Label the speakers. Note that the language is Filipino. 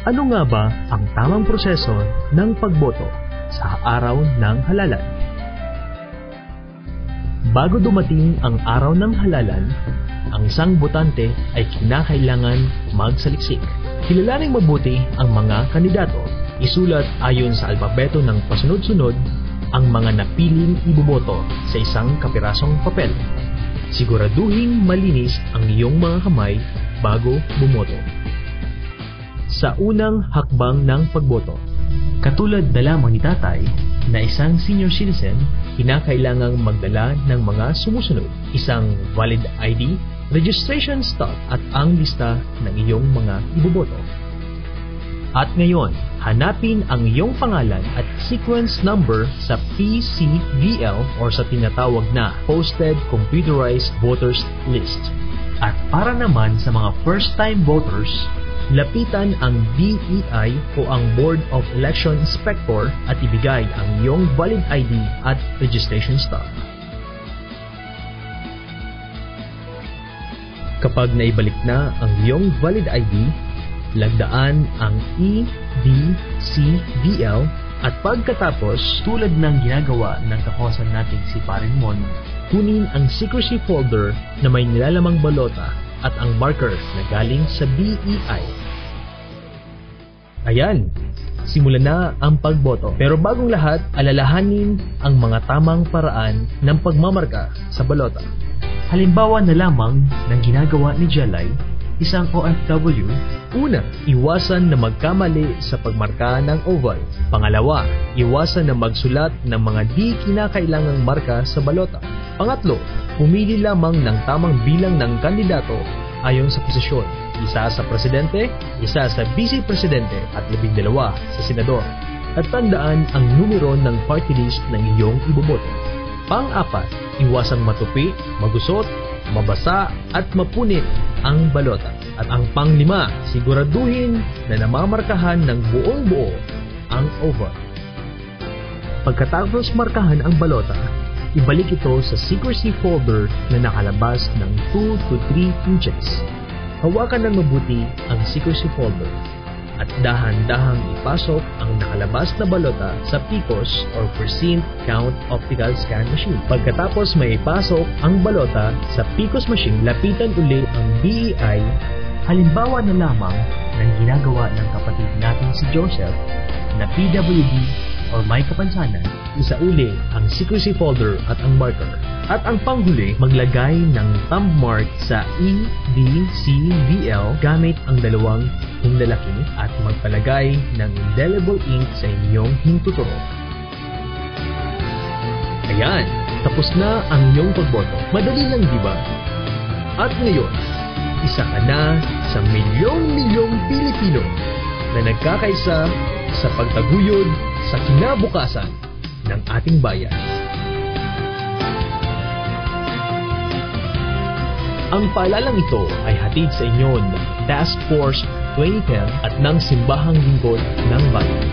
Speaker 1: Ano nga ba ang tamang proseso ng pagboto sa araw ng halalan? Bago dumating ang araw ng halalan, ang isang botante ay kinakailangan magsaliksik. Kilalaning mabuti ang mga kandidato. Isulat ayon sa alpabeto ng pasunod-sunod ang mga napiling iboboto sa isang kapirasong papel. Siguraduhin malinis ang iyong mga kamay bago bumoto. Sa unang hakbang ng pagboto, katulad na lamang ni tatay na isang senior citizen, kinakailangang magdala ng mga sumusunod: isang valid ID, registration stub at ang lista ng iyong mga iboboto. At ngayon, hanapin ang iyong pangalan at sequence number sa PCVL or sa tinatawag na Posted Computerized Voters List. At para naman sa mga first-time voters, lapitan ang DEI o ang Board of Election Inspector at ibigay ang iyong valid ID at registration stub. Kapag naibalik na ang iyong valid ID, lagdaan ang EDCVL at pagkatapos, tulad ng ginagawa ng kahosan nating si Parin Mon, kunin ang secrecy folder na may nilalamang balota at ang marker na galing sa DEI. Ayan, simulan na ang pagboto. Pero bagong lahat, alalahanin ang mga tamang paraan ng pagmamarka sa balota. Halimbawa na lamang ng ginagawa ni Jelay, isang OFW. Una, iwasan na magkamali sa pagmarka ng oval. Pangalawa, iwasan na magsulat ng mga di kinakailangang marka sa balota. Pangatlo, pumili lamang ng tamang bilang ng kandidato ayon sa posisyon. Isa sa presidente, isa sa vice-presidente at 12 sa senador. At tandaan ang numero ng party list ng iyong iboboto. Pang-apat, iwasang matupi, magusot, mabasa at mapunit ang balota. At ang pang-lima, siguraduhin na namamarkahan ng buong-buo ang oval. Pagkatapos markahan ang balota, ibalik ito sa secrecy folder na nakalabas ng 2 to 3 inches. Hawakan ng mabuti ang secrecy folder at dahan-dahang ipasok ang nakalabas na balota sa PCOS or Precinct Count Optical Scan Machine. Pagkatapos may ipasok ang balota sa PCOS machine, lapitan uli ang DEI. Halimbawa na lamang ng ginagawa ng kapatid natin si Joseph na PWD or may kapansanan, isauli ang secrecy folder at ang marker. At ang panghuli, maglagay ng thumb mark sa EDCVL gamit ang dalawang hindalaki at magpalagay ng indelible ink sa inyong hintuturo. Ayan, tapos na ang iyong pagboto. Madali lang, di ba? At ngayon, isa ka na sa milyong-milyong Pilipino na nagkakaisa sa pagtaguyod sa kinabukasan ng ating bayan. Ang paalalang ito ay hatid sa inyo ng Task Force 2010 at ng Simbahang Lingkod ng Bayan.